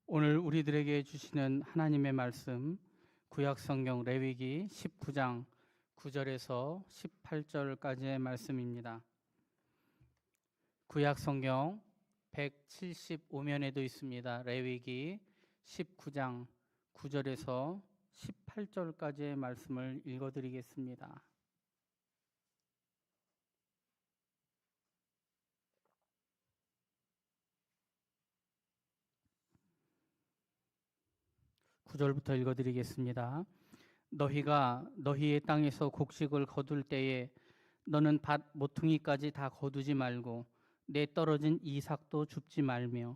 오늘 우리들에게 주시는 하나님의 말씀, 구약성경 레위기 19장 9절에서 18절까지의 말씀입니다. 구약성경 175면에도 있습니다. 레위기 19장 9절에서 18절까지의 말씀을 읽어드리겠습니다. 구절부터 읽어드리겠습니다. 너희가 너희의 땅에서 곡식을 거둘 때에 너는 밭 모퉁이까지 다 거두지 말고 내 떨어진 이삭도 줍지 말며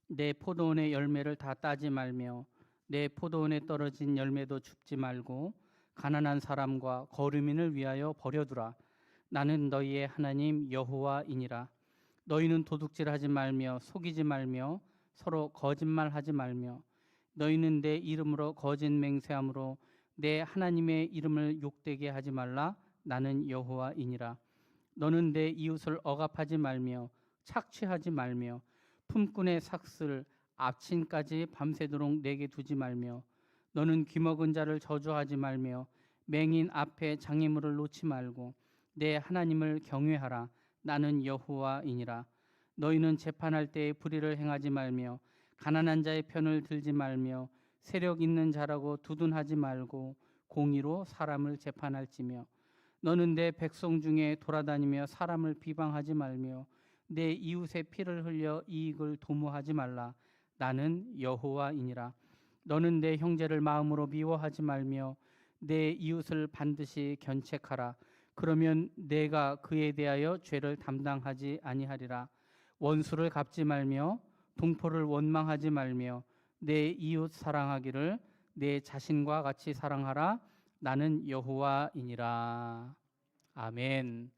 내 포도원의 열매를 다 따지 말며 내 포도원에 떨어진 열매도 줍지 말고 가난한 사람과 거류민을 위하여 버려두라. 나는 너희의 하나님 여호와이니라. 너희는 도둑질하지 말며 속이지 말며 서로 거짓말하지 말며 너희는 내 이름으로 거짓 맹세함으로 내 하나님의 이름을 욕되게 하지 말라. 나는 여호와이니라. 너는 내 이웃을 억압하지 말며 착취하지 말며 품꾼의 삭슬 앞친까지 밤새도록 내게 두지 말며 너는 귀먹은 자를 저주하지 말며 맹인 앞에 장애물을 놓지 말고 내 하나님을 경외하라. 나는 여호와이니라. 너희는 재판할 때에 불의를 행하지 말며 가난한 자의 편을 들지 말며 세력 있는 자라고 두둔하지 말고 공의로 사람을 재판할지며 너는 내 백성 중에 돌아다니며 사람을 비방하지 말며 내 이웃의 피를 흘려 이익을 도모하지 말라. 나는 여호와이니라. 너는 내 형제를 마음으로 미워하지 말며 내 이웃을 반드시 견책하라. 그러면 내가 그에 대하여 죄를 담당하지 아니하리라. 원수를 갚지 말며 동포를 원망하지 말며 내 이웃 사랑하기를 내 자신과 같이 사랑하라. 나는 여호와이니라. 아멘.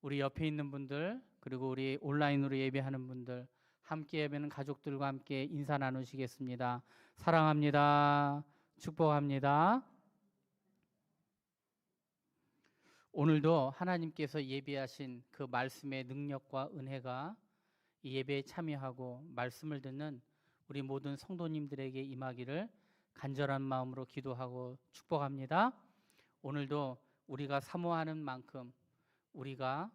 우리 옆에 있는 분들 그리고 우리 온라인으로 예배하는 분들 함께 예배는 가족들과 함께 인사 나누시겠습니다. 사랑합니다. 축복합니다. 오늘도 하나님께서 예비하신 그 말씀의 능력과 은혜가 이 예배에 참여하고 말씀을 듣는 우리 모든 성도님들에게 임하기를 간절한 마음으로 기도하고 축복합니다. 오늘도 우리가 사모하는 만큼 우리가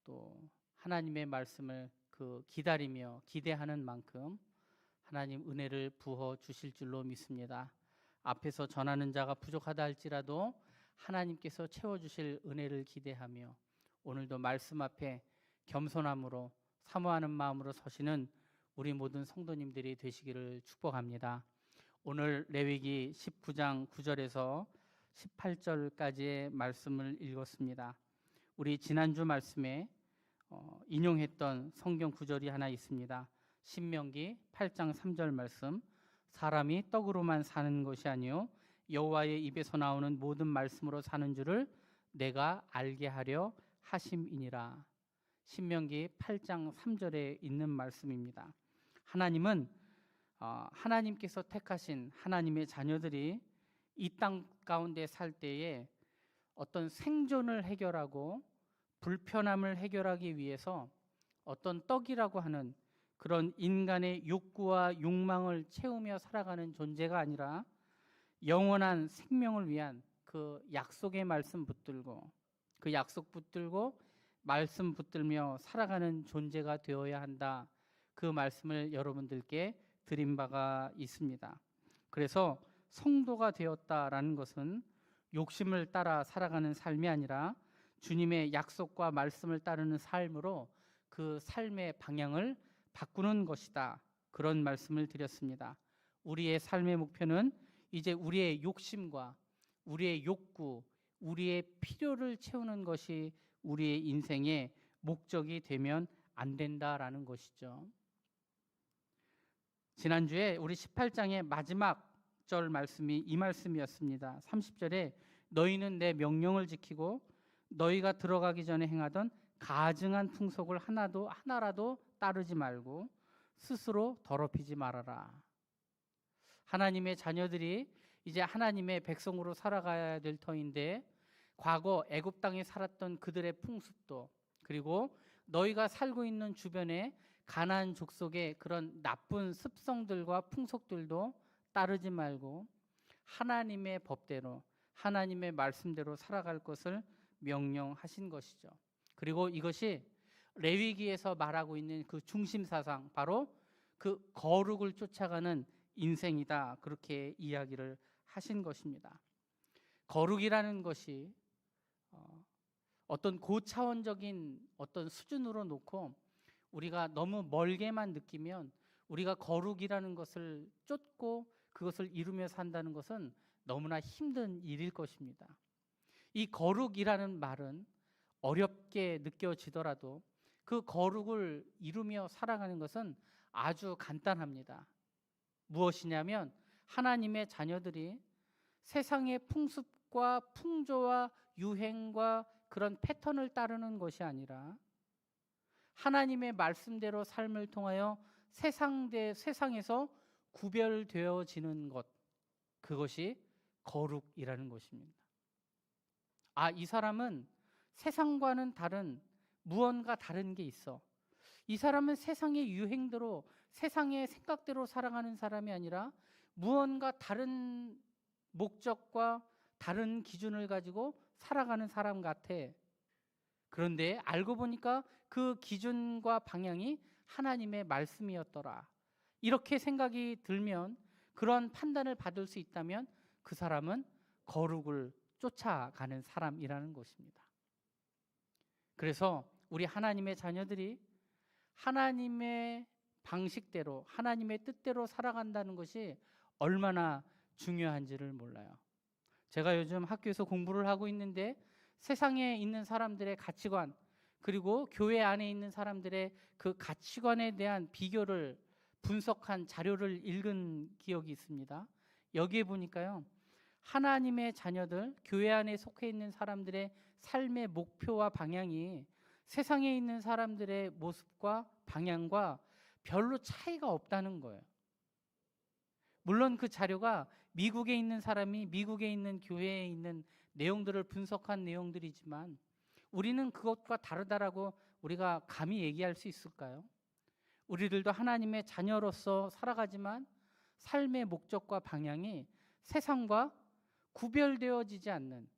또 하나님의 말씀을 기다리며 기대하는 만큼 하나님 은혜를 부어 주실 줄로 믿습니다. 앞에서 전하는 자가 부족하다 할지라도 하나님께서 채워주실 은혜를 기대하며 오늘도 말씀 앞에 겸손함으로 사모하는 마음으로 서시는 우리 모든 성도님들이 되시기를 축복합니다. 오늘 레위기 19장 9절에서 18절까지의 말씀을 읽었습니다. 우리 지난주 말씀에 인용했던 성경 구절이 하나 있습니다. 신명기 8장 3절 말씀, 사람이 떡으로만 사는 것이 아니요 여호와의 입에서 나오는 모든 말씀으로 사는 줄을 내가 알게 하려 하심이니라. 신명기 8장 3절에 있는 말씀입니다. 하나님은 하나님께서 택하신 하나님의 자녀들이 이 땅 가운데 살 때에 어떤 생존을 해결하고 불편함을 해결하기 위해서 어떤 떡이라고 하는 그런 인간의 욕구와 욕망을 채우며 살아가는 존재가 아니라 영원한 생명을 위한 그 약속의 말씀 붙들고 그 약속 붙들고 말씀 붙들며 살아가는 존재가 되어야 한다. 그 말씀을 여러분들께 드린 바가 있습니다. 그래서 성도가 되었다라는 것은 욕심을 따라 살아가는 삶이 아니라 주님의 약속과 말씀을 따르는 삶으로 그 삶의 방향을 바꾸는 것이다. 그런 말씀을 드렸습니다. 우리의 삶의 목표는 이제 우리의 욕심과 우리의 욕구, 우리의 필요를 채우는 것이 우리의 인생의 목적이 되면 안 된다라는 것이죠. 지난주에 우리 18장의 마지막 절 말씀이 이 말씀이었습니다. 30절에 너희는 내 명령을 지키고 너희가 들어가기 전에 행하던 가증한 풍속을 하나라도 따르지 말고 스스로 더럽히지 말아라. 하나님의 자녀들이 이제 하나님의 백성으로 살아가야 될 터인데 과거 애굽 땅에 살았던 그들의 풍습도 그리고 너희가 살고 있는 주변에 가나안 족속의 그런 나쁜 습성들과 풍속들도 따르지 말고 하나님의 법대로 하나님의 말씀대로 살아갈 것을 명령하신 것이죠. 그리고 이것이 레위기에서 말하고 있는 그 중심 사상, 바로 그 거룩을 쫓아가는 인생이다, 그렇게 이야기를 하신 것입니다. 거룩이라는 것이 어떤 고차원적인 어떤 수준으로 놓고 우리가 너무 멀게만 느끼면 우리가 거룩이라는 것을 쫓고 그것을 이루며 산다는 것은 너무나 힘든 일일 것입니다. 이 거룩이라는 말은 어렵게 느껴지더라도 그 거룩을 이루며 살아가는 것은 아주 간단합니다. 무엇이냐면 하나님의 자녀들이 세상의 풍습과 풍조와 유행과 그런 패턴을 따르는 것이 아니라 하나님의 말씀대로 삶을 통하여 세상에서 구별되어지는 것, 그것이 거룩이라는 것입니다. 이 사람은 세상과는 다른 무언가 다른 게 있어. 이 사람은 세상의 유행대로 세상의 생각대로 살아가는 사람이 아니라 무언가 다른 목적과 다른 기준을 가지고 살아가는 사람 같아. 그런데 알고 보니까 그 기준과 방향이 하나님의 말씀이었더라. 이렇게 생각이 들면, 그런 판단을 받을 수 있다면 그 사람은 거룩을 쫓아가는 사람이라는 것입니다. 그래서 우리 하나님의 자녀들이 하나님의 방식대로 하나님의 뜻대로 살아간다는 것이 얼마나 중요한지를 몰라요. 제가 요즘 학교에서 공부를 하고 있는데 세상에 있는 사람들의 가치관, 그리고 교회 안에 있는 사람들의 그 가치관에 대한 비교를 분석한 자료를 읽은 기억이 있습니다. 여기에 보니까요, 하나님의 자녀들, 교회 안에 속해 있는 사람들의 삶의 목표와 방향이 세상에 있는 사람들의 모습과 방향과 별로 차이가 없다는 거예요. 물론 그 자료가 미국에 있는 사람이 미국에 있는 교회에 있는 내용들을 분석한 내용들이지만 우리는 그것과 다르다라고 우리가 감히 얘기할 수 있을까요? 우리들도 하나님의 자녀로서 살아가지만 삶의 목적과 방향이 세상과 구별되어지지 않는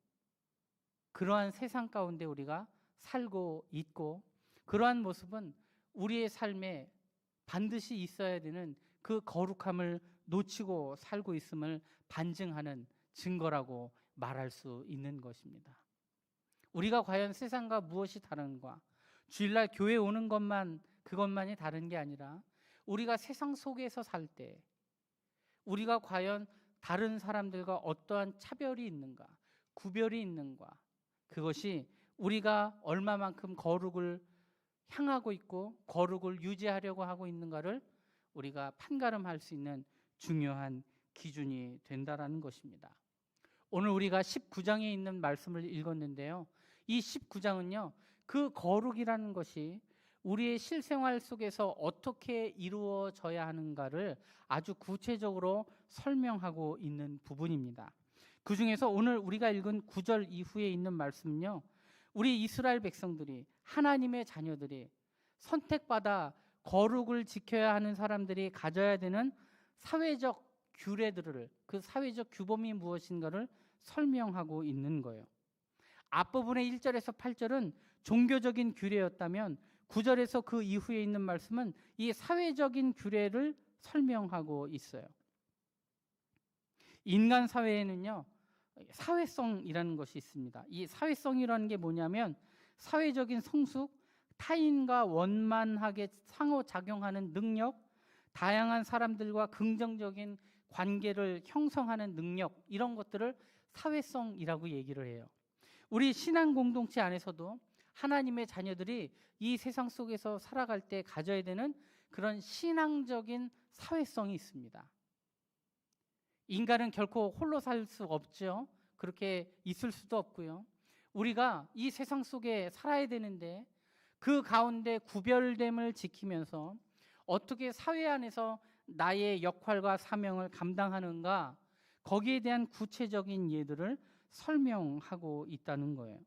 그러한 세상 가운데 우리가 살고 있고, 그러한 모습은 우리의 삶에 반드시 있어야 되는 그 거룩함을 놓치고 살고 있음을 반증하는 증거라고 말할 수 있는 것입니다. 우리가 과연 세상과 무엇이 다른가? 주일날 교회 오는 그것만이 다른 게 아니라 우리가 세상 속에서 살 때 우리가 과연 다른 사람들과 어떠한 차별이 있는가, 구별이 있는가, 그것이 우리가 얼마만큼 거룩을 향하고 있고 거룩을 유지하려고 하고 있는가를 우리가 판가름할 수 있는 중요한 기준이 된다라는 것입니다. 오늘 우리가 19장에 있는 말씀을 읽었는데요, 이 19장은요 그 거룩이라는 것이 우리의 실생활 속에서 어떻게 이루어져야 하는가를 아주 구체적으로 설명하고 있는 부분입니다. 그 중에서 오늘 우리가 읽은 9절 이후에 있는 말씀은요, 우리 이스라엘 백성들이, 하나님의 자녀들이 선택받아 거룩을 지켜야 하는 사람들이 가져야 되는 사회적 규례들을, 그 사회적 규범이 무엇인가를 설명하고 있는 거예요. 앞부분의 1절에서 8절은 종교적인 규례였다면 9절에서 그 이후에 있는 말씀은 이 사회적인 규례를 설명하고 있어요. 인간 사회에는요 사회성이라는 것이 있습니다. 이 사회성이라는 게 뭐냐면 사회적인 성숙, 타인과 원만하게 상호작용하는 능력, 다양한 사람들과 긍정적인 관계를 형성하는 능력, 이런 것들을 사회성이라고 얘기를 해요. 우리 신앙 공동체 안에서도 하나님의 자녀들이 이 세상 속에서 살아갈 때 가져야 되는 그런 신앙적인 사회성이 있습니다. 인간은 결코 홀로 살 수 없죠. 그렇게 있을 수도 없고요. 우리가 이 세상 속에 살아야 되는데 그 가운데 구별됨을 지키면서 어떻게 사회 안에서 나의 역할과 사명을 감당하는가, 거기에 대한 구체적인 예들을 설명하고 있다는 거예요.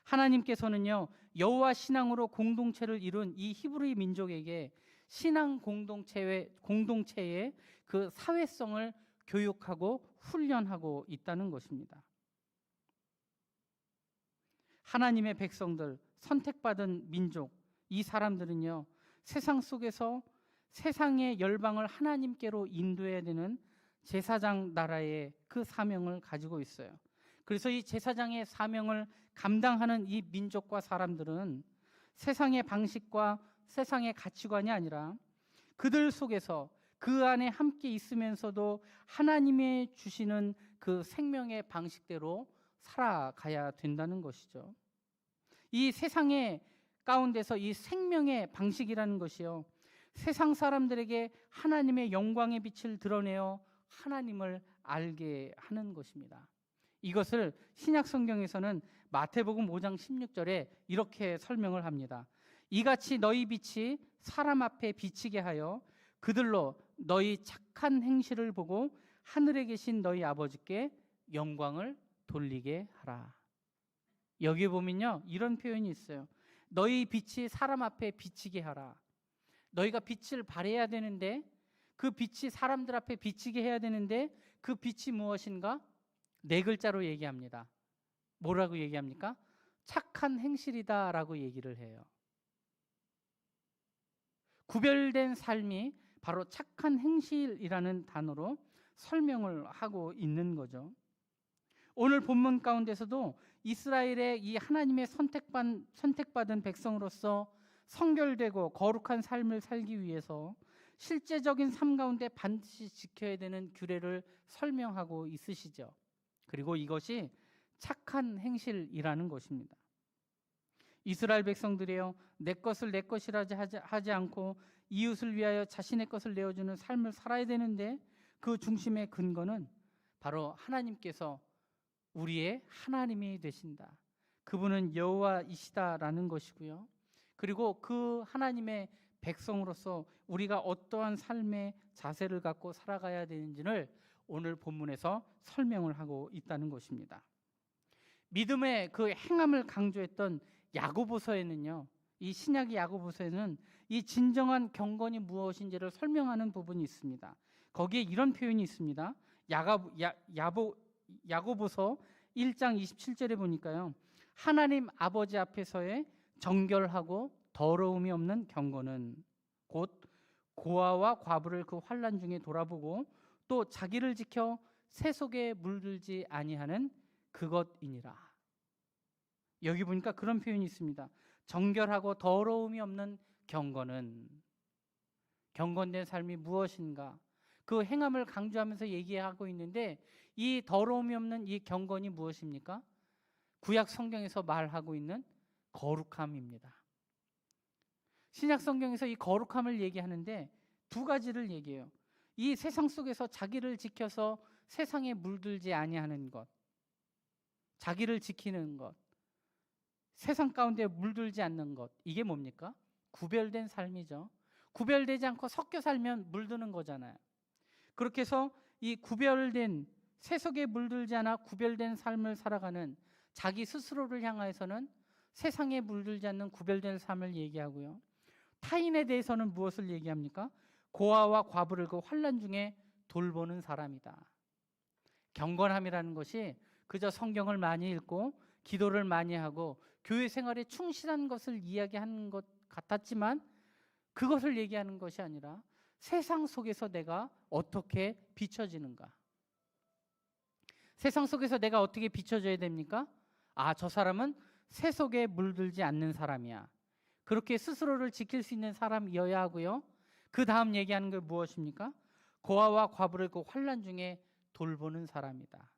하나님께서는요, 여호와 신앙으로 공동체를 이룬 이 히브리 민족에게 신앙 공동체의 그 사회성을 교육하고 훈련하고 있다는 것입니다. 하나님의 백성들, 선택받은 민족, 이 사람들은요, 세상 속에서 세상의 열방을 하나님께로 인도해야 되는 제사장 나라의 그 사명을 가지고 있어요. 그래서 이 제사장의 사명을 감당하는 이 민족과 사람들은 세상의 방식과 세상의 가치관이 아니라 그들 속에서 그 안에 함께 있으면서도 하나님의 주시는 그 생명의 방식대로 살아가야 된다는 것이죠. 이 세상의 가운데서 이 생명의 방식이라는 것이요, 세상 사람들에게 하나님의 영광의 빛을 드러내어 하나님을 알게 하는 것입니다. 이것을 신약 성경에서는 마태복음 5장 16절에 이렇게 설명을 합니다. 이같이 너희 빛이 사람 앞에 비치게 하여 그들로 너희 착한 행실을 보고 하늘에 계신 너희 아버지께 영광을 돌리게 하라. 여기 보면요, 이런 표현이 있어요. 너희 빛이 사람 앞에 비치게 하라. 너희가 빛을 발해야 되는데, 그 빛이 사람들 앞에 비치게 해야 되는데, 그 빛이 무엇인가? 네 글자로 얘기합니다. 뭐라고 얘기합니까? 착한 행실이다 라고 얘기를 해요. 구별된 삶이 바로 착한 행실이라는 단어로 설명을 하고 있는 거죠. 오늘 본문 가운데서도 이스라엘의 이 하나님의 선택받은 백성으로서 성결되고 거룩한 삶을 살기 위해서 실제적인 삶 가운데 반드시 지켜야 되는 규례를 설명하고 있으시죠. 그리고 이것이 착한 행실이라는 것입니다. 이스라엘 백성들이여, 내 것을 내 것이라 하지 않고 이웃을 위하여 자신의 것을 내어주는 삶을 살아야 되는데, 그 중심의 근거는 바로 하나님께서 우리의 하나님이 되신다, 그분은 여호와이시다라는 것이고요. 그리고 그 하나님의 백성으로서 우리가 어떠한 삶의 자세를 갖고 살아가야 되는지를 오늘 본문에서 설명을 하고 있다는 것입니다. 믿음의 그 행함을 강조했던 야고보서에는요, 이 신약의 야고보서에는 이 진정한 경건이 무엇인지를 설명하는 부분이 있습니다. 거기에 이런 표현이 있습니다. 야고보서 1장 27절에 보니까요, 하나님 아버지 앞에서의 정결하고 더러움이 없는 경건은 곧 고아와 과부를 그 환난 중에 돌아보고 또 자기를 지켜 새 속에 물들지 아니하는 그것이니라. 여기 보니까 그런 표현이 있습니다. 정결하고 더러움이 없는 경건은, 경건된 삶이 무엇인가, 그 행함을 강조하면서 얘기하고 있는데, 이 더러움이 없는 이 경건이 무엇입니까? 구약 성경에서 말하고 있는 거룩함입니다. 신약 성경에서 이 거룩함을 얘기하는데 두 가지를 얘기해요. 이 세상 속에서 자기를 지켜서 세상에 물들지 아니하는 것, 자기를 지키는 것, 세상 가운데 물들지 않는 것, 이게 뭡니까? 구별된 삶이죠. 구별되지 않고 섞여 살면 물드는 거잖아요. 그렇게 해서 이 구별된, 세속에 물들지 않아 구별된 삶을 살아가는 자기 스스로를 향해서는 세상에 물들지 않는 구별된 삶을 얘기하고요. 타인에 대해서는 무엇을 얘기합니까? 고아와 과부를 그 환난 중에 돌보는 사람이다. 경건함이라는 것이 그저 성경을 많이 읽고 기도를 많이 하고 교회 생활에 충실한 것을 이야기하는 것 같았지만, 그것을 얘기하는 것이 아니라 세상 속에서 내가 어떻게 비춰지는가. 세상 속에서 내가 어떻게 비춰져야 됩니까? 아, 저 사람은 세속에 물들지 않는 사람이야. 그렇게 스스로를 지킬 수 있는 사람이어야 하고요. 그 다음 얘기하는 게 무엇입니까? 고아와 과부를 그 환난 중에 돌보는 사람이다.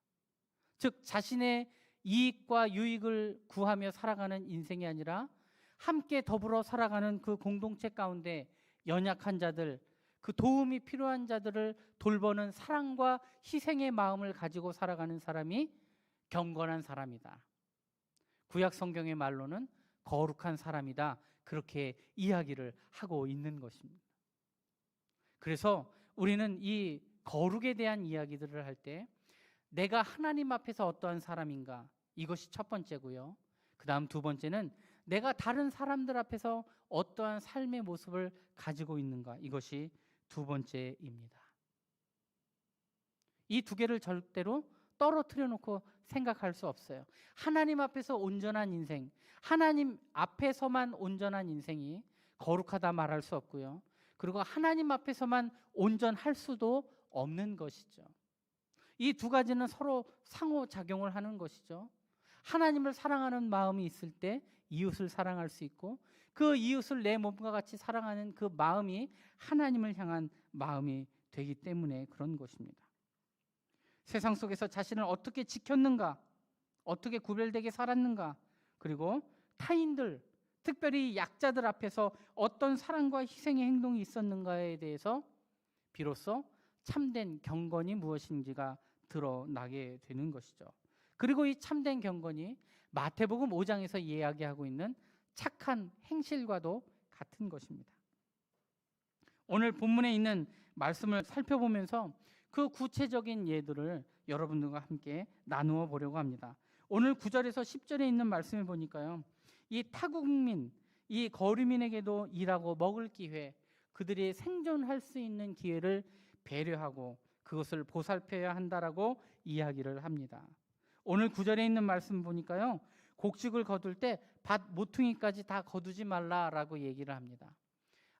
즉, 자신의 이익과 유익을 구하며 살아가는 인생이 아니라 함께 더불어 살아가는 그 공동체 가운데 연약한 자들, 그 도움이 필요한 자들을 돌보는 사랑과 희생의 마음을 가지고 살아가는 사람이 경건한 사람이다. 구약 성경의 말로는 거룩한 사람이다, 그렇게 이야기를 하고 있는 것입니다. 그래서 우리는 이 거룩에 대한 이야기들을 할 때 내가 하나님 앞에서 어떠한 사람인가, 이것이 첫 번째고요. 그 다음 두 번째는 내가 다른 사람들 앞에서 어떠한 삶의 모습을 가지고 있는가. 이것이 두 번째입니다. 이 두 개를 절대로 떨어뜨려 놓고 생각할 수 없어요. 하나님 앞에서 온전한 인생, 하나님 앞에서만 온전한 인생이 거룩하다 말할 수 없고요. 그리고 하나님 앞에서만 온전할 수도 없는 것이죠. 이 두 가지는 서로 상호작용을 하는 것이죠. 하나님을 사랑하는 마음이 있을 때 이웃을 사랑할 수 있고, 그 이웃을 내 몸과 같이 사랑하는 그 마음이 하나님을 향한 마음이 되기 때문에 그런 것입니다. 세상 속에서 자신을 어떻게 지켰는가, 어떻게 구별되게 살았는가, 그리고 타인들, 특별히 약자들 앞에서 어떤 사랑과 희생의 행동이 있었는가에 대해서 비로소 참된 경건이 무엇인지가 드러나게 되는 것이죠. 그리고 이 참된 경건이 마태복음 5장에서 이야기하고 있는 착한 행실과도 같은 것입니다. 오늘 본문에 있는 말씀을 살펴보면서 그 구체적인 예들을 여러분들과 함께 나누어 보려고 합니다. 오늘 9절에서 10절에 있는 말씀을 보니까요, 이 타국민, 이 거류민에게도 일하고 먹을 기회, 그들이 생존할 수 있는 기회를 배려하고 그것을 보살펴야 한다라고 이야기를 합니다. 오늘 9절에 있는 말씀 보니까요, 곡식을 거둘 때 밭 모퉁이까지 다 거두지 말라라고 얘기를 합니다.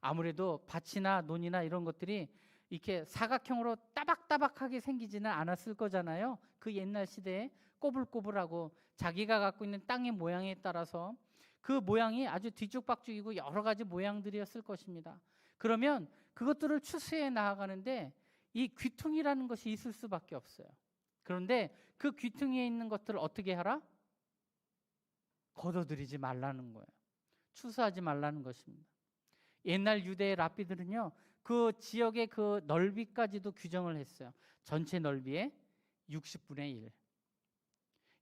아무래도 밭이나 논이나 이런 것들이 이렇게 사각형으로 따박따박하게 생기지는 않았을 거잖아요. 그 옛날 시대에 꼬불꼬불하고 자기가 갖고 있는 땅의 모양에 따라서 그 모양이 아주 뒤죽박죽이고 여러 가지 모양들이었을 것입니다. 그러면 그것들을 추수해 나아가는데 이 귀퉁이라는 것이 있을 수밖에 없어요. 그런데 그 귀퉁이에 있는 것들을 어떻게 하라? 걷어들이지 말라는 거예요. 추수하지 말라는 것입니다. 옛날 유대의 랍비들은요, 그 지역의 그 넓이까지도 규정을 했어요. 전체 넓이의 60분의 1.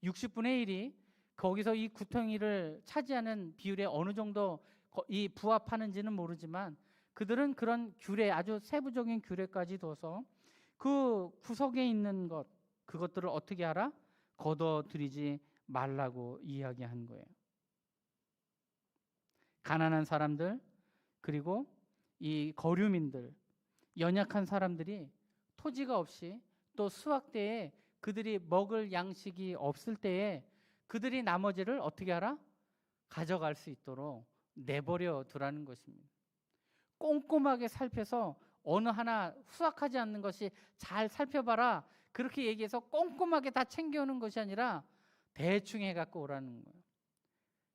60분의 1이 거기서 이 구덩이를 차지하는 비율에 어느 정도 이 부합하는지는 모르지만 그들은 그런 규례, 아주 세부적인 규례까지 둬서 그 구석에 있는 것, 그것들을 어떻게 하라? 걷어들이지 말라고 이야기한 거예요. 가난한 사람들, 그리고 이 거류민들, 연약한 사람들이 토지가 없이 또 수확 때에 그들이 먹을 양식이 없을 때에 그들이 나머지를 어떻게 하라? 가져갈 수 있도록 내버려 두라는 것입니다. 꼼꼼하게 살펴서 어느 하나 수확하지 않는 것이 잘 살펴봐라, 그렇게 얘기해서 꼼꼼하게 다 챙겨오는 것이 아니라 대충 해갖고 오라는 거예요.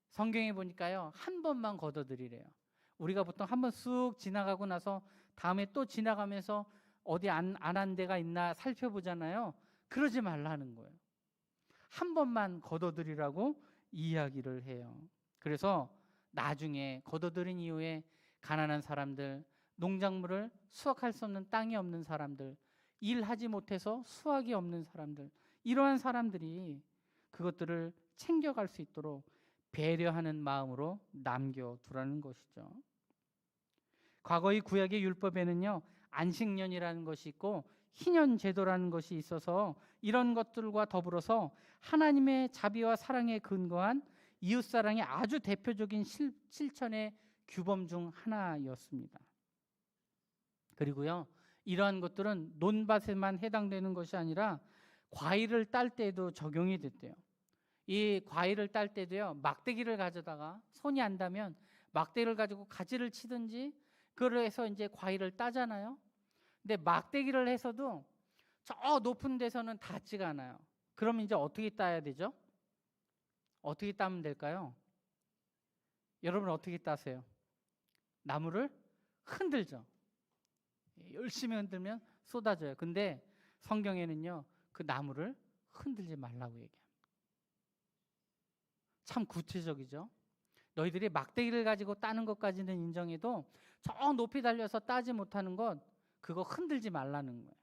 성경에 보니까요, 한 번만 걷어들이래요. 우리가 보통 한 번 쑥 지나가고 나서 다음에 또 지나가면서 어디 안 한 데가 있나 살펴보잖아요. 그러지 말라는 거예요. 한 번만 걷어들이라고 이야기를 해요. 그래서 나중에 걷어들인 이후에 가난한 사람들, 농작물을 수확할 수 없는 땅이 없는 사람들, 일하지 못해서 수확이 없는 사람들, 이러한 사람들이 그것들을 챙겨갈 수 있도록 배려하는 마음으로 남겨두라는 것이죠. 과거의 구약의 율법에는요, 안식년이라는 것이 있고 희년 제도라는 것이 있어서 이런 것들과 더불어서 하나님의 자비와 사랑에 근거한 이웃사랑의 아주 대표적인 실천의 규범 중 하나였습니다. 그리고요, 이러한 것들은 논밭에만 해당되는 것이 아니라 과일을 딸 때에도 적용이 됐대요. 이 과일을 딸 때도요, 막대기를 가져다가 손이 안 닿으면 막대기를 가지고 가지를 치든지 그래서 이제 과일을 따잖아요. 근데 막대기를 해서도 저 높은 데서는 닿지가 않아요. 그럼 이제 어떻게 따야 되죠? 어떻게 따면 될까요? 여러분 어떻게 따세요? 나무를 흔들죠. 열심히 흔들면 쏟아져요. 근데 성경에는요, 그 나무를 흔들지 말라고 얘기합니다. 참 구체적이죠. 너희들이 막대기를 가지고 따는 것까지는 인정해도 저 높이 달려서 따지 못하는 것, 그거 흔들지 말라는 거예요.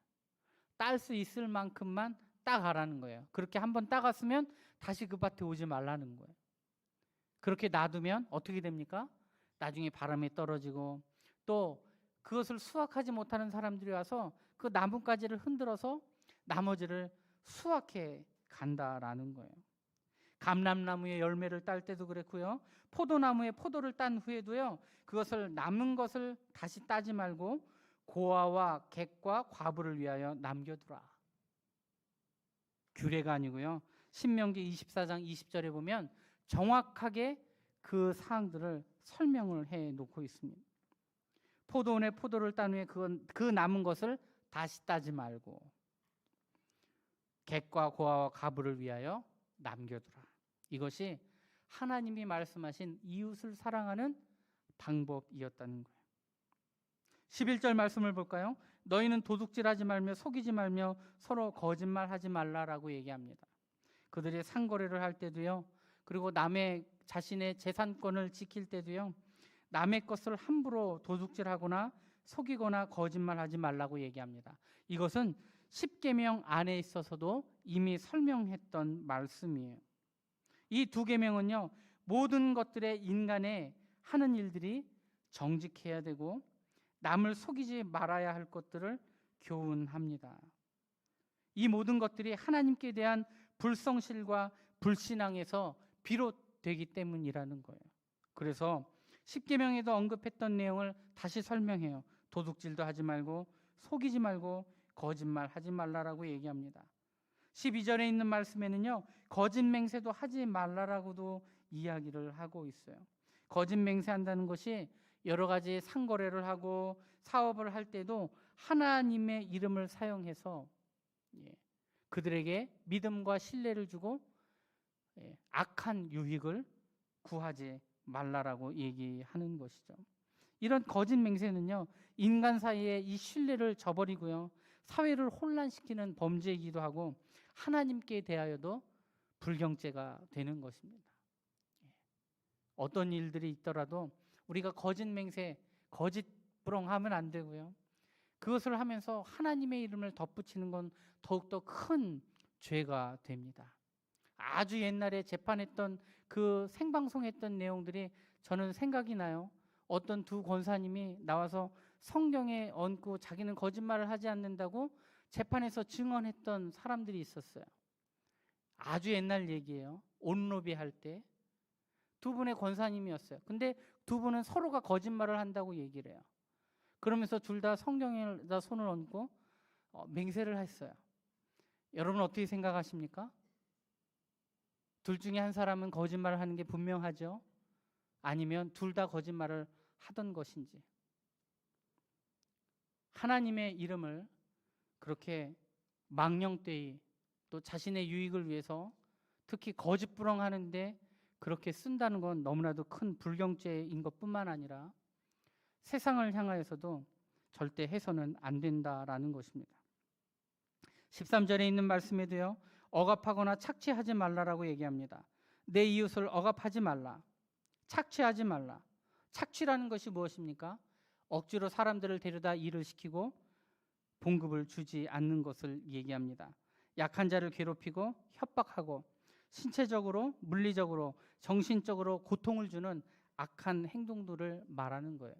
딸 수 있을 만큼만 따가라는 거예요. 그렇게 한번 따갔으면 다시 그 밭에 오지 말라는 거예요. 그렇게 놔두면 어떻게 됩니까? 나중에 바람에 떨어지고 또 그것을 수확하지 못하는 사람들이 와서 그 나뭇가지를 흔들어서 나머지를 수확해 간다라는 거예요. 감람나무의 열매를 딸 때도 그랬고요. 포도나무의 포도를 딴 후에도요. 그것을 남은 것을 다시 따지 말고 고아와 객과 과부를 위하여 남겨두라. 규례가 아니고요. 신명기 24장 20절에 보면 정확하게 그 사항들을 설명을 해 놓고 있습니다. 포도원의 포도를 딴 후에 그 남은 것을 다시 따지 말고 객과 고아와 과부를 위하여 남겨두라. 이것이 하나님이 말씀하신 이웃을 사랑하는 방법이었다는 거예요. 11절 말씀을 볼까요? 너희는 도둑질하지 말며 속이지 말며 서로 거짓말하지 말라라고 얘기합니다. 그들이 상거래를 할 때도요. 그리고 남의 자신의 재산권을 지킬 때도요. 남의 것을 함부로 도둑질하거나 속이거나 거짓말하지 말라고 얘기합니다. 이것은 십계명 안에 있어서도 이미 설명했던 말씀이에요. 이 두 계명은요. 모든 것들의 인간의 하는 일들이 정직해야 되고 남을 속이지 말아야 할 것들을 교훈합니다. 이 모든 것들이 하나님께 대한 불성실과 불신앙에서 비롯되기 때문이라는 거예요. 그래서 십계명에도 언급했던 내용을 다시 설명해요. 도둑질도 하지 말고 속이지 말고 거짓말하지 말라라고 얘기합니다. 12절에 있는 말씀에는요. 거짓 맹세도 하지 말라라고도 이야기를 하고 있어요. 거짓 맹세한다는 것이 여러 가지 상거래를 하고 사업을 할 때도 하나님의 이름을 사용해서 그들에게 믿음과 신뢰를 주고 악한 유익을 구하지 말라라고 얘기하는 것이죠. 이런 거짓 맹세는요. 인간 사이에 이 신뢰를 저버리고요. 사회를 혼란시키는 범죄이기도 하고 하나님께 대하여도 불경죄가 되는 것입니다. 어떤 일들이 있더라도 우리가 거짓 맹세, 거짓 부렁하면 안 되고요. 그것을 하면서 하나님의 이름을 덧붙이는 건 더욱더 큰 죄가 됩니다. 아주 옛날에 재판했던 그 생방송했던 내용들이 저는 생각이 나요. 어떤 두 권사님이 나와서 성경에 얹고 자기는 거짓말을 하지 않는다고 재판에서 증언했던 사람들이 있었어요. 아주 옛날 얘기예요. 온로비 할 때 두 분의 권사님이었어요. 근데 두 분은 서로가 거짓말을 한다고 얘기를 해요. 그러면서 둘 다 성경에다 손을 얹고 맹세를 했어요. 여러분 어떻게 생각하십니까? 둘 중에 한 사람은 거짓말을 하는 게 분명하죠? 아니면 둘 다 거짓말을 하던 것인지. 하나님의 이름을 그렇게 망령되이 또 자신의 유익을 위해서 특히 거짓부렁하는데 그렇게 쓴다는 건 너무나도 큰 불경죄인 것뿐만 아니라 세상을 향하여서도 절대 해서는 안 된다라는 것입니다. 13절에 있는 말씀에도요. 억압하거나 착취하지 말라라고 얘기합니다. 내 이웃을 억압하지 말라. 착취하지 말라. 착취라는 것이 무엇입니까? 억지로 사람들을 데려다 일을 시키고 봉급을 주지 않는 것을 얘기합니다. 약한 자를 괴롭히고 협박하고 신체적으로, 물리적으로, 정신적으로 고통을 주는 악한 행동들을 말하는 거예요.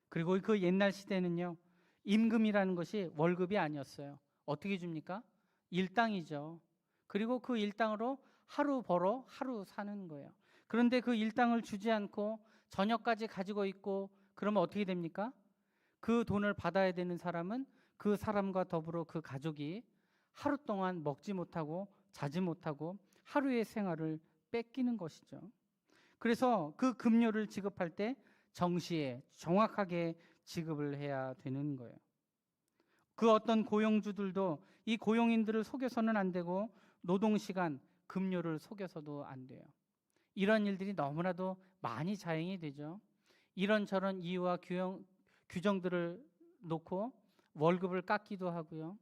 그리고 그 옛날 시대는요. 임금이라는 것이 월급이 아니었어요. 어떻게 줍니까? 일당이죠. 그리고 그 일당으로 하루 벌어 하루 사는 거예요. 그런데 그 일당을 주지 않고 저녁까지 가지고 있고 그러면 어떻게 됩니까? 그 돈을 받아야 되는 사람은 그 사람과 더불어 그 가족이 하루 동안 먹지 못하고 자지 못하고 하루의 생활을 뺏기는 것이죠. 그래서 그 급료를 지급할 때 정시에 정확하게 지급을 해야 되는 거예요. 그 어떤 고용주들도 이 고용인들을 속여서는 안 되고 노동시간, 급료를 속여서도 안 돼요. 이런 일들이 너무나도 많이 자행이 되죠. 이런저런 이유와 규정들을 놓고 월급을 깎기도 하고요.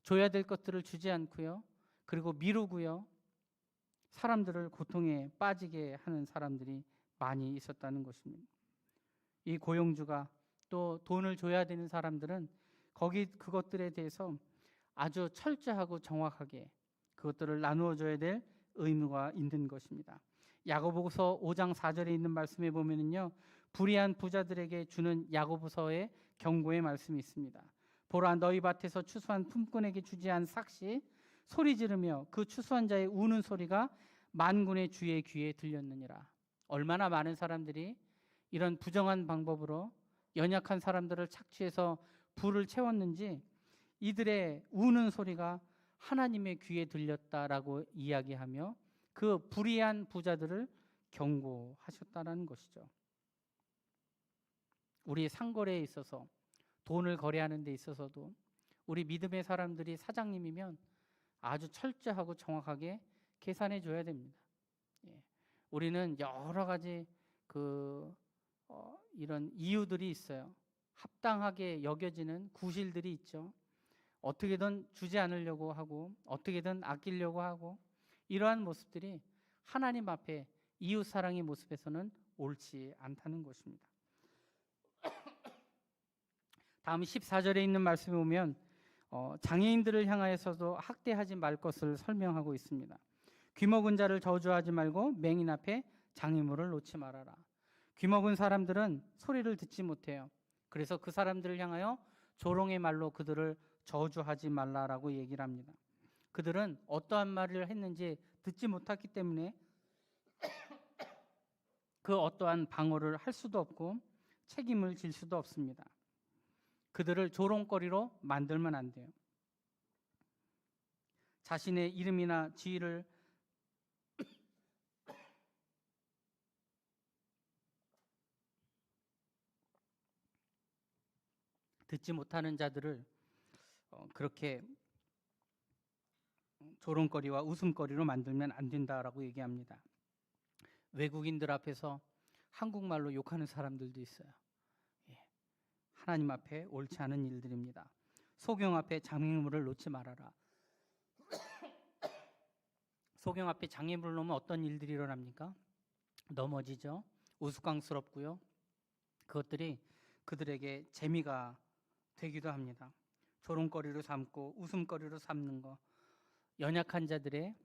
줘야 될 것들을 주지 않고요. 그리고 미루고요. 사람들을 고통에 빠지게 하는 사람들이 많이 있었다는 것입니다. 이 고용주가 또 돈을 줘야 되는 사람들은 그것들에 대해서 아주 철저하고 정확하게 그것들을 나누어 줘야 될 의무가 있는 것입니다. 야고보서 5장 4절에 있는 말씀에 보면은요. 불의한 부자들에게 주는 야고보서의 경고의 말씀이 있습니다. 보라 너희 밭에서 추수한 품꾼에게 주지 않은 삭시 소리 지르며 그 추수한 자의 우는 소리가 만군의 주의 귀에 들렸느니라. 얼마나 많은 사람들이 이런 부정한 방법으로 연약한 사람들을 착취해서 불을 채웠는지 이들의 우는 소리가 하나님의 귀에 들렸다라고 이야기하며 그 불의한 부자들을 경고하셨다는 것이죠. 우리 상거래에 있어서 돈을 거래하는 데 있어서도 우리 믿음의 사람들이 사장님이면 아주 철저하고 정확하게 계산해 줘야 됩니다. 예. 우리는 여러 가지 이런 이유들이 있어요. 합당하게 여겨지는 구실들이 있죠. 어떻게든 주지 않으려고 하고 어떻게든 아끼려고 하고 이러한 모습들이 하나님 앞에 이웃 사랑의 모습에서는 옳지 않다는 것입니다. 다음 14절에 있는 말씀에 보면 장애인들을 향하여서도 학대하지 말 것을 설명하고 있습니다. 귀먹은 자를 저주하지 말고 맹인 앞에 장애물을 놓지 말아라. 귀먹은 사람들은 소리를 듣지 못해요. 그래서 그 사람들을 향하여 조롱의 말로 그들을 저주하지 말라라고 얘기를 합니다. 그들은 어떠한 말을 했는지 듣지 못했기 때문에 그 어떠한 방어를 할 수도 없고 책임을 질 수도 없습니다. 그들을 조롱거리로 만들면 안 돼요. 자신의 이름이나 지위를 듣지 못하는 자들을 그렇게 조롱거리와 웃음거리로 만들면 안 된다라고 얘기합니다. 외국인들 앞에서 한국말로 욕하는 사람들도 있어요. 하나님 앞에 옳지 않은 일들입니다. 소경 앞에 장애물을 놓지 말아라. 소경 앞에 장애물을 놓으면 어떤 일들이 일어납니까? 넘어지죠. 우스꽝스럽고요. 그것들이 그들에게 재미가 되기도 합니다. 조롱거리로 삼고 웃음거리로 삼는 것, 연약한 자들의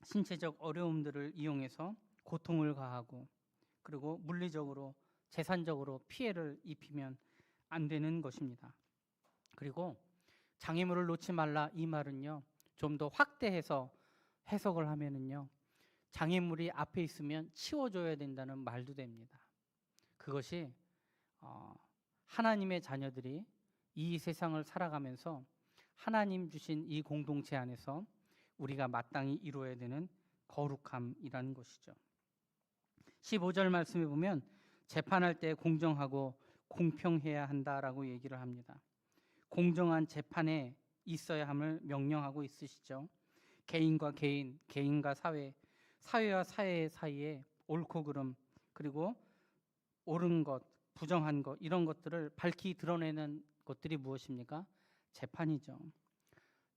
신체적 어려움들을 이용해서 고통을 가하고 그리고 물리적으로 재산적으로 피해를 입히면 안 되는 것입니다. 그리고 장애물을 놓지 말라 이 말은요, 좀 더 확대해서 해석을 하면은요, 장애물이 앞에 있으면 치워줘야 된다는 말도 됩니다. 그것이 하나님의 자녀들이 이 세상을 살아가면서 하나님 주신 이 공동체 안에서 우리가 마땅히 이루어야 되는 거룩함이라는 것이죠. 15절 말씀에 보면 재판할 때 공정하고 공평해야 한다라고 얘기를 합니다. 공정한 재판에 있어야 함을 명령하고 있으시죠. 개인과 개인, 개인과 사회, 사회와 사회 사이에 옳고 그름, 그리고 옳은 것, 부정한 것, 이런 것들을 밝히 드러내는 것들이 무엇입니까? 재판이죠.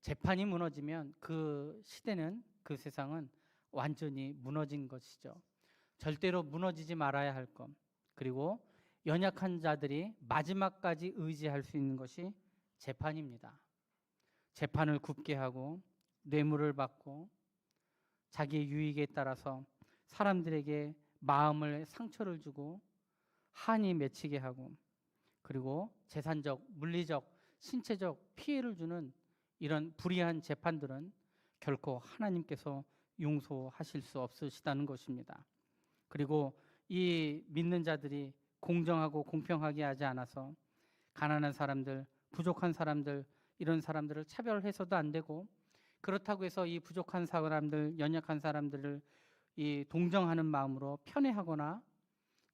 재판이 무너지면 그 시대는, 그 세상은 완전히 무너진 것이죠. 절대로 무너지지 말아야 할 것, 그리고 연약한 자들이 마지막까지 의지할 수 있는 것이 재판입니다. 재판을 굽게 하고 뇌물을 받고 자기의 유익에 따라서 사람들에게 마음을 상처를 주고 한이 맺히게 하고 그리고 재산적, 물리적, 신체적 피해를 주는 이런 불의한 재판들은 결코 하나님께서 용서하실 수 없으시다는 것입니다. 그리고 이 믿는 자들이 공정하고 공평하게 하지 않아서 가난한 사람들, 부족한 사람들, 이런 사람들을 차별해서도 안 되고, 그렇다고 해서 이 부족한 사람들, 연약한 사람들을 이 동정하는 마음으로 편애하거나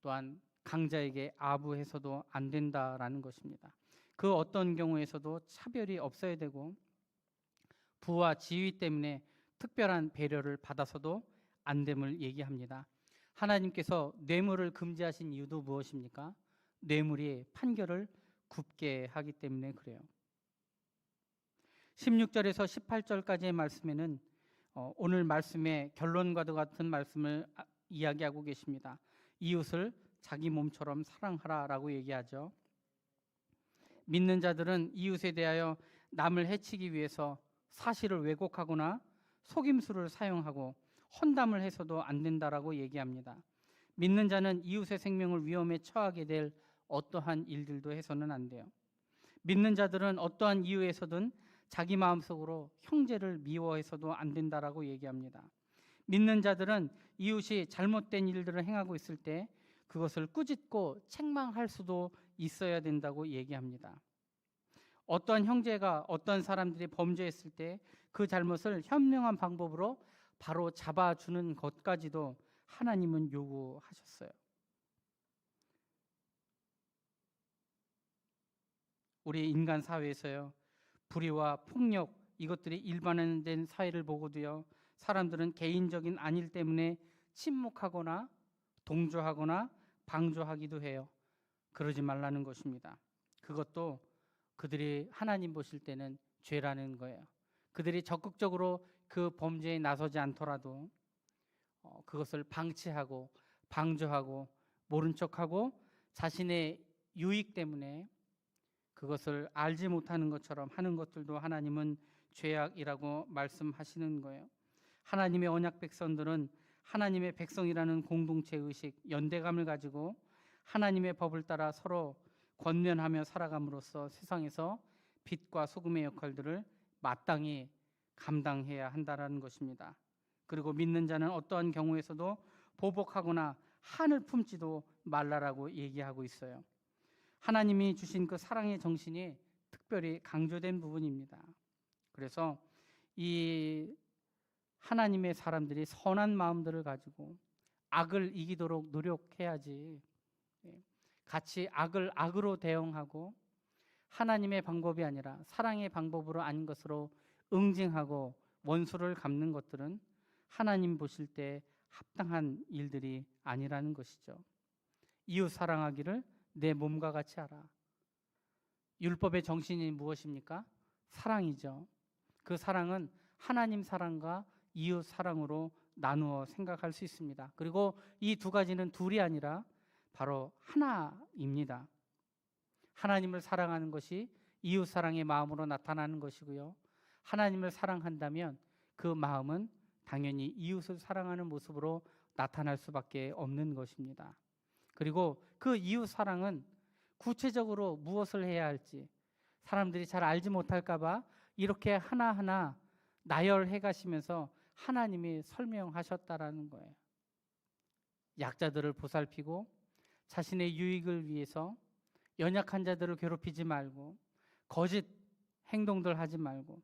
또한 강자에게 아부해서도 안 된다라는 것입니다. 그 어떤 경우에서도 차별이 없어야 되고 부와 지위 때문에 특별한 배려를 받아서도 안 됨을 얘기합니다. 하나님께서 뇌물을 금지하신 이유도 무엇입니까? 뇌물이 판결을 굽게 하기 때문에 그래요. 16절에서 18절까지의 말씀에는 오늘 말씀의 결론과도 같은 말씀을 이야기하고 계십니다. 이웃을 자기 몸처럼 사랑하라 라고 얘기하죠. 믿는 자들은 이웃에 대하여 남을 해치기 위해서 사실을 왜곡하거나 속임수를 사용하고 헌담을 해서도 안 된다라고 얘기합니다. 믿는 자는 이웃의 생명을 위험에 처하게 될 어떠한 일들도 해서는 안 돼요. 믿는 자들은 어떠한 이유에서든 자기 마음속으로 형제를 미워해서도 안 된다라고 얘기합니다. 믿는 자들은 이웃이 잘못된 일들을 행하고 있을 때 그것을 꾸짖고 책망할 수도 있어야 된다고 얘기합니다. 어떤 형제가 어떤 사람들이 범죄했을 때 그 잘못을 현명한 방법으로 바로 잡아주는 것까지도 하나님은 요구하셨어요. 우리 인간 사회에서요, 불의와 폭력 이것들이 일반화된 사회를 보고도요, 사람들은 개인적인 안일 때문에 침묵하거나 동조하거나 방조하기도 해요. 그러지 말라는 것입니다. 그것도 그들이 하나님 보실 때는 죄라는 거예요. 그들이 적극적으로 그 범죄에 나서지 않더라도 그것을 방치하고 방조하고 모른 척하고 자신의 유익 때문에 그것을 알지 못하는 것처럼 하는 것들도 하나님은 죄악이라고 말씀하시는 거예요. 하나님의 언약 백성들은 하나님의 백성이라는 공동체 의식, 연대감을 가지고 하나님의 법을 따라 서로 권면하며 살아감으로써 세상에서 빛과 소금의 역할들을 마땅히 감당해야 한다는 것입니다. 그리고 믿는 자는 어떠한 경우에서도 보복하거나 한을 품지도 말라라고 얘기하고 있어요. 하나님이 주신 그 사랑의 정신이 특별히 강조된 부분입니다. 그래서 이 하나님의 사람들이 선한 마음들을 가지고 악을 이기도록 노력해야지, 같이 악을 악으로 대응하고 하나님의 방법이 아니라 사랑의 방법으로 아닌 것으로 응징하고 원수를 갚는 것들은 하나님 보실 때 합당한 일들이 아니라는 것이죠. 이웃 사랑하기를 내 몸과 같이 하라. 율법의 정신이 무엇입니까? 사랑이죠. 그 사랑은 하나님 사랑과 이웃 사랑으로 나누어 생각할 수 있습니다. 그리고 이 두 가지는 둘이 아니라 바로 하나입니다. 하나님을 사랑하는 것이 이웃 사랑의 마음으로 나타나는 것이고요. 하나님을 사랑한다면 그 마음은 당연히 이웃을 사랑하는 모습으로 나타날 수밖에 없는 것입니다. 그리고 그 이웃 사랑은 구체적으로 무엇을 해야 할지 사람들이 잘 알지 못할까 봐 이렇게 하나하나 나열해 가시면서 하나님이 설명하셨다라는 거예요. 약자들을 보살피고 자신의 유익을 위해서 연약한 자들을 괴롭히지 말고 거짓 행동들 하지 말고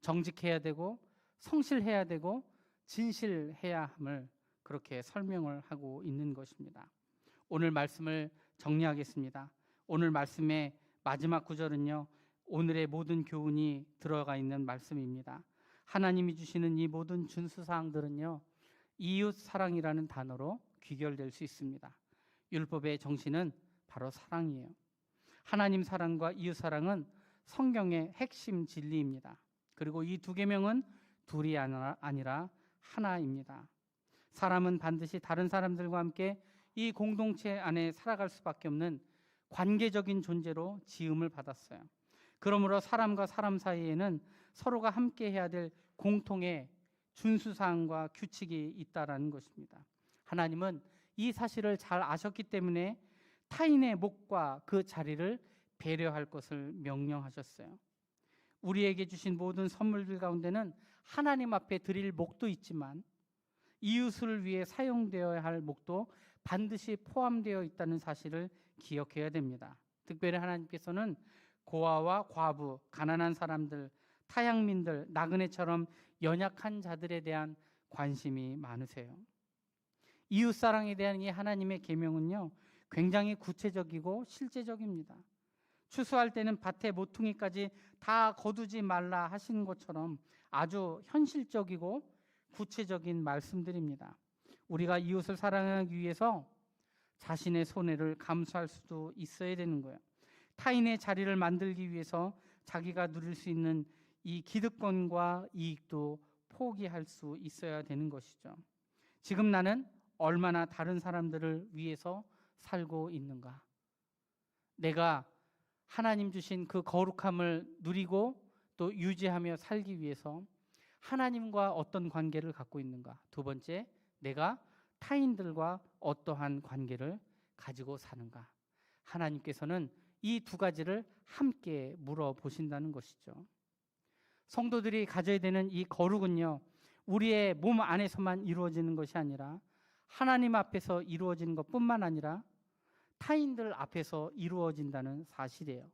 정직해야 되고 성실해야 되고 진실해야 함을 그렇게 설명을 하고 있는 것입니다. 오늘 말씀을 정리하겠습니다. 오늘 말씀의 마지막 구절은요, 오늘의 모든 교훈이 들어가 있는 말씀입니다. 하나님이 주시는 이 모든 준수사항들은요, 이웃 사랑이라는 단어로 귀결될 수 있습니다. 율법의 정신은 바로 사랑이에요. 하나님 사랑과 이웃 사랑은 성경의 핵심 진리입니다. 그리고 이 두 계명은 둘이 아니라 하나입니다. 사람은 반드시 다른 사람들과 함께 이 공동체 안에 살아갈 수밖에 없는 관계적인 존재로 지음을 받았어요. 그러므로 사람과 사람 사이에는 서로가 함께 해야 될 공통의 준수사항과 규칙이 있다라는 것입니다. 하나님은 이 사실을 잘 아셨기 때문에 타인의 목과 그 자리를 배려할 것을 명령하셨어요. 우리에게 주신 모든 선물들 가운데는 하나님 앞에 드릴 목도 있지만 이웃을 위해 사용되어야 할 목도 반드시 포함되어 있다는 사실을 기억해야 됩니다. 특별히 하나님께서는 고아와 과부, 가난한 사람들, 타향민들, 나그네처럼 연약한 자들에 대한 관심이 많으세요. 이웃 사랑에 대한 이 하나님의 계명은요, 굉장히 구체적이고 실제적입니다. 추수할 때는 밭에 모퉁이까지 다 거두지 말라 하신 것처럼 아주 현실적이고 구체적인 말씀들입니다. 우리가 이웃을 사랑하기 위해서 자신의 손해를 감수할 수도 있어야 되는 거예요. 타인의 자리를 만들기 위해서 자기가 누릴 수 있는 이 기득권과 이익도 포기할 수 있어야 되는 것이죠. 지금 나는 얼마나 다른 사람들을 위해서 살고 있는가? 내가 하나님 주신 그 거룩함을 누리고 또 유지하며 살기 위해서 하나님과 어떤 관계를 갖고 있는가? 두 번째, 내가 타인들과 어떠한 관계를 가지고 사는가? 하나님께서는 이 두 가지를 함께 물어보신다는 것이죠. 성도들이 가져야 되는 이 거룩은요, 우리의 몸 안에서만 이루어지는 것이 아니라 하나님 앞에서 이루어지는 것뿐만 아니라 타인들 앞에서 이루어진다는 사실이에요.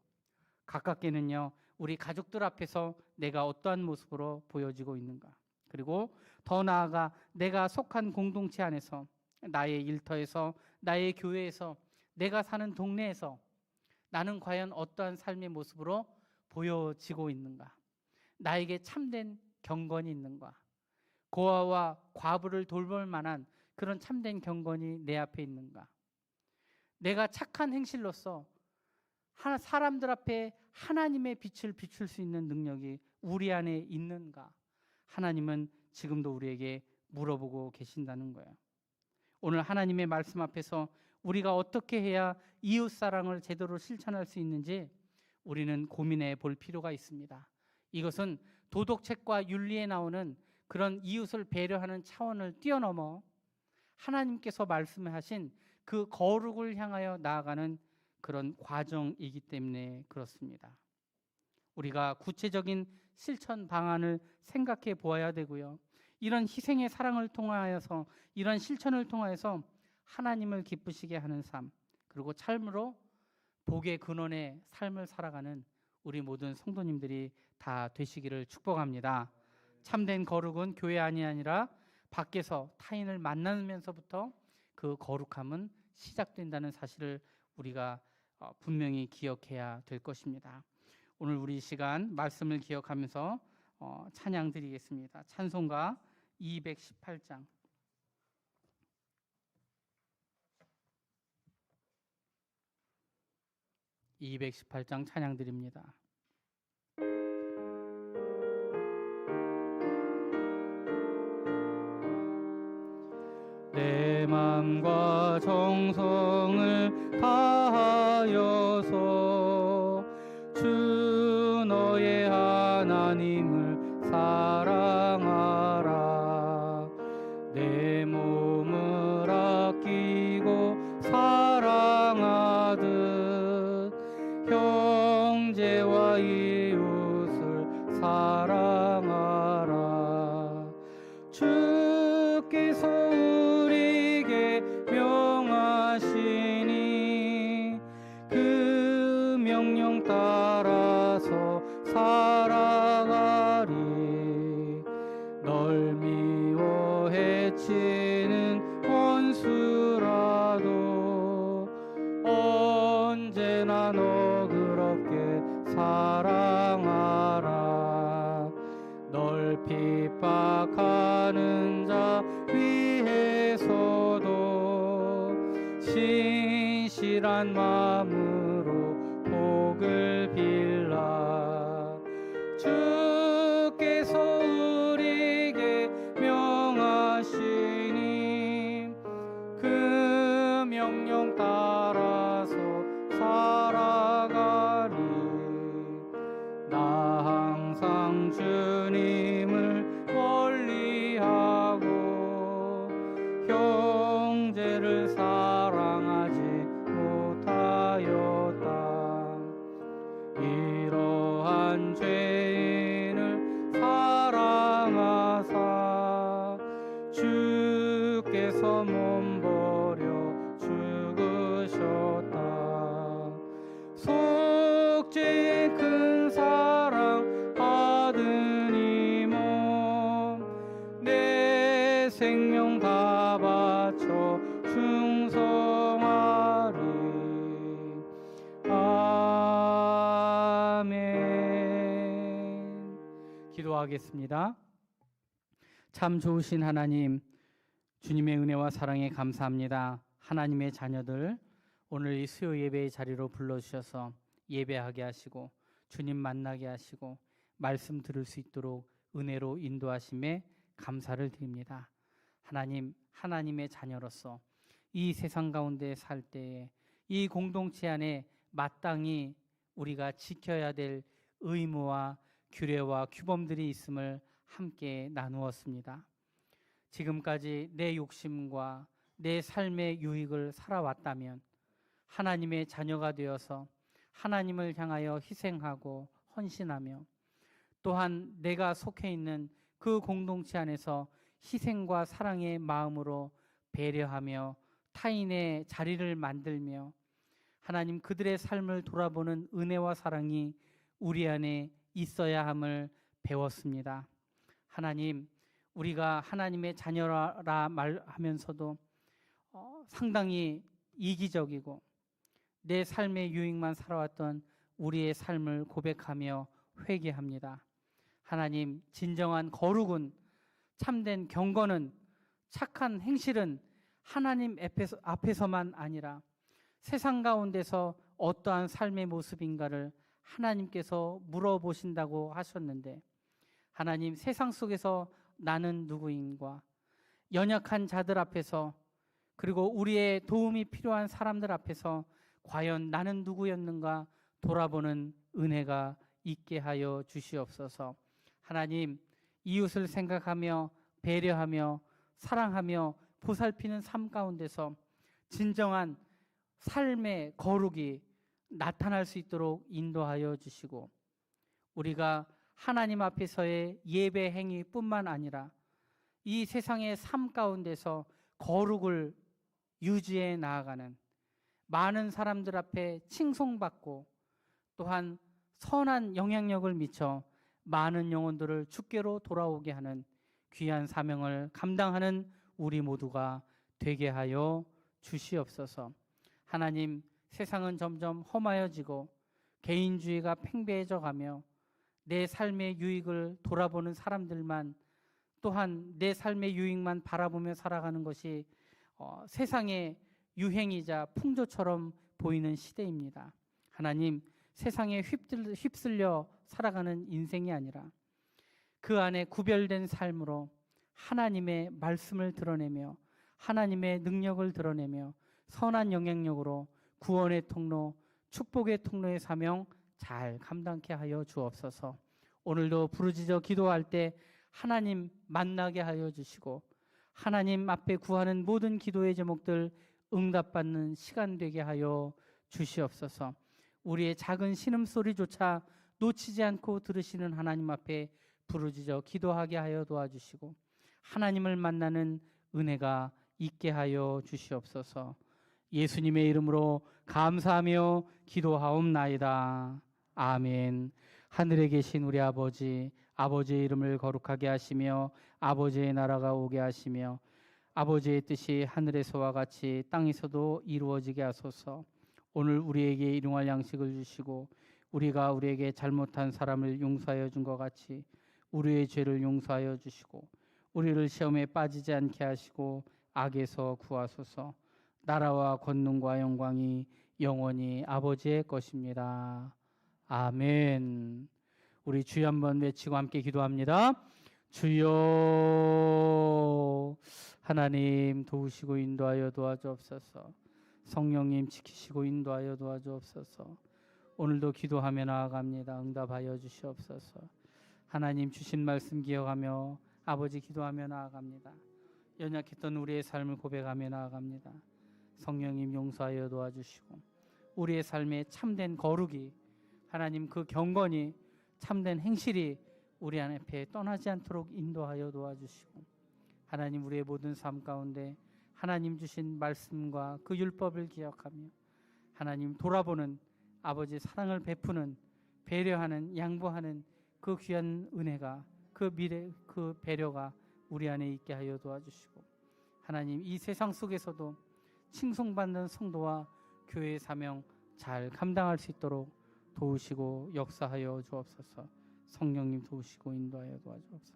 가깝게는요, 우리 가족들 앞에서 내가 어떠한 모습으로 보여지고 있는가, 그리고 더 나아가 내가 속한 공동체 안에서, 나의 일터에서, 나의 교회에서, 내가 사는 동네에서 나는 과연 어떠한 삶의 모습으로 보여지고 있는가, 나에게 참된 경건이 있는가, 고아와 과부를 돌볼 만한 그런 참된 경건이 내 앞에 있는가, 내가 착한 행실로서 사람들 앞에 하나님의 빛을 비출 수 있는 능력이 우리 안에 있는가, 하나님은 지금도 우리에게 물어보고 계신다는 거예요. 오늘 하나님의 말씀 앞에서 우리가 어떻게 해야 이웃사랑을 제대로 실천할 수 있는지 우리는 고민해 볼 필요가 있습니다. 이것은 도덕책과 윤리에 나오는 그런 이웃을 배려하는 차원을 뛰어넘어 하나님께서 말씀하신 그 거룩을 향하여 나아가는 그런 과정이기 때문에 그렇습니다. 우리가 구체적인 실천 방안을 생각해 보아야 되고요. 이런 희생의 사랑을 통하여서, 이런 실천을 통하여서 하나님을 기쁘시게 하는 삶, 그리고 참으로 복의 근원의 삶을 살아가는 우리 모든 성도님들이 다 되시기를 축복합니다. 참된 거룩은 교회 안이 아니라 밖에서 타인을 만나면서부터 그 거룩함은 시작된다는 사실을 우리가 분명히 기억해야 될 것입니다. 오늘 우리 시간 말씀을 기억하면서 찬양 드리겠습니다. 찬송가 218장. 찬양 드립니다. 내 마음과 정성을 다하여서 주 너의 하나님을 사랑하라. 내 몸을 아끼고 사랑하듯 형제와 이웃을 사랑하라. 주께서 우리에게 명하시니 그 명령 따라서 살아가리. 널 미워 해치는 원수라도 언제나 너그럽게 사랑하라. 널 핍박하는 자 위에서도 신실한 마음으로 복을 빌라. 주께서 우리에게 명하시니 그 명령 따라서 살아가리. 나 항상 주님을 멀리하고 형제를 사랑하지 못하였다. 이러한 죄인을 사랑하사 주께서 몸버려 죽으셨다. 속죄의 큰 사랑 받으니 몸내 생명 다 바쳐 충성하리. 아멘. 기도하겠습니다. 참 좋으신 하나님, 주님의 은혜와 사랑에 감사합니다. 하나님의 자녀들 오늘 이 수요 예배의 자리로 불러주셔서 예배하게 하시고 주님 만나게 하시고 말씀 들을 수 있도록 은혜로 인도하심에 감사를 드립니다. 하나님, 하나님의 자녀로서 이 세상 가운데 살 때에 이 공동체 안에 마땅히 우리가 지켜야 될 의무와 규례와 규범들이 있음을 함께 나누었습니다. 지금까지 내 욕심과 내 삶의 유익을 살아왔다면 하나님의 자녀가 되어서 하나님을 향하여 희생하고 헌신하며 또한 내가 속해 있는 그 공동체 안에서 희생과 사랑의 마음으로 배려하며 타인의 자리를 만들며 하나님 그들의 삶을 돌아보는 은혜와 사랑이 우리 안에 있어야 함을 배웠습니다. 하나님, 우리가 하나님의 자녀라 말하면서도 상당히 이기적이고 내 삶의 유익만 살아왔던 우리의 삶을 고백하며 회개합니다. 하나님, 진정한 거룩은, 참된 경건은, 착한 행실은 하나님 앞에서만 아니라 세상 가운데서 어떠한 삶의 모습인가를 하나님께서 물어보신다고 하셨는데, 하나님, 세상 속에서 나는 누구인가, 연약한 자들 앞에서, 그리고 우리의 도움이 필요한 사람들 앞에서 과연 나는 누구였는가 돌아보는 은혜가 있게 하여 주시옵소서. 하나님, 이웃을 생각하며 배려하며 사랑하며 보살피는 삶 가운데서 진정한 삶의 거룩이 나타날 수 있도록 인도하여 주시고, 우리가 하나님 앞에서의 예배 행위뿐만 아니라 이 세상의 삶 가운데서 거룩을 유지해 나아가는, 많은 사람들 앞에 칭송받고 또한 선한 영향력을 미쳐 많은 영혼들을 주께로 돌아오게 하는 귀한 사명을 감당하는 우리 모두가 되게 하여 주시옵소서. 하나님, 세상은 점점 험하여지고 개인주의가 팽배해져 가며 내 삶의 유익을 돌아보는 사람들만, 또한 내 삶의 유익만 바라보며 살아가는 것이 세상의 유행이자 풍조처럼 보이는 시대입니다. 하나님, 세상에 휩쓸려 살아가는 인생이 아니라 그 안에 구별된 삶으로 하나님의 말씀을 드러내며 하나님의 능력을 드러내며 선한 영향력으로 구원의 통로, 축복의 통로의 사명 잘 감당케 하여 주옵소서. 오늘도 부르짖어 기도할 때 하나님 만나게 하여 주시고 하나님 앞에 구하는 모든 기도의 제목들 응답받는 시간 되게 하여 주시옵소서. 우리의 작은 신음소리조차 놓치지 않고 들으시는 하나님 앞에 부르짖어 기도하게 하여 도와주시고 하나님을 만나는 은혜가 있게 하여 주시옵소서. 예수님의 이름으로 감사하며 기도하옵나이다. 아멘. 하늘에 계신 우리 아버지, 아버지의 이름을 거룩하게 하시며 아버지의 나라가 오게 하시며 아버지의 뜻이 하늘에서와 같이 땅에서도 이루어지게 하소서. 오늘 우리에게 일용할 양식을 주시고 우리가 우리에게 잘못한 사람을 용서하여 준 것 같이 우리의 죄를 용서하여 주시고 우리를 시험에 빠지지 않게 하시고 악에서 구하소서. 나라와 권능과 영광이 영원히 아버지의 것입니다. 아멘. 우리 주여 한번 외치고 함께 기도합니다. 주여, 하나님 도우시고 인도하여 도와주옵소서. 성령님 지키시고 인도하여 도와주옵소서. 오늘도 기도하며 나아갑니다. 응답하여 주시옵소서. 하나님 주신 말씀 기억하며 아버지 기도하며 나아갑니다. 연약했던 우리의 삶을 고백하며 나아갑니다. 성령님 용서하여 도와주시고 우리의 삶에 참된 거룩이, 하나님 그 경건이, 참된 행실이 우리 앞에 떠나지 않도록 인도하여 도와주시고 하나님 우리의 모든 삶 가운데 하나님 주신 말씀과 그 율법을 기억하며 하나님 돌아보는 아버지 사랑을 베푸는, 배려하는, 양보하는 그 귀한 은혜가, 그 미래, 그 배려가 우리 안에 있게 하여 도와주시고 하나님 이 세상 속에서도 칭송받는 성도와 교회의 사명 잘 감당할 수 있도록 도우시고 역사하여 주옵소서. 성령님 도우시고 인도하여 도와주옵소서.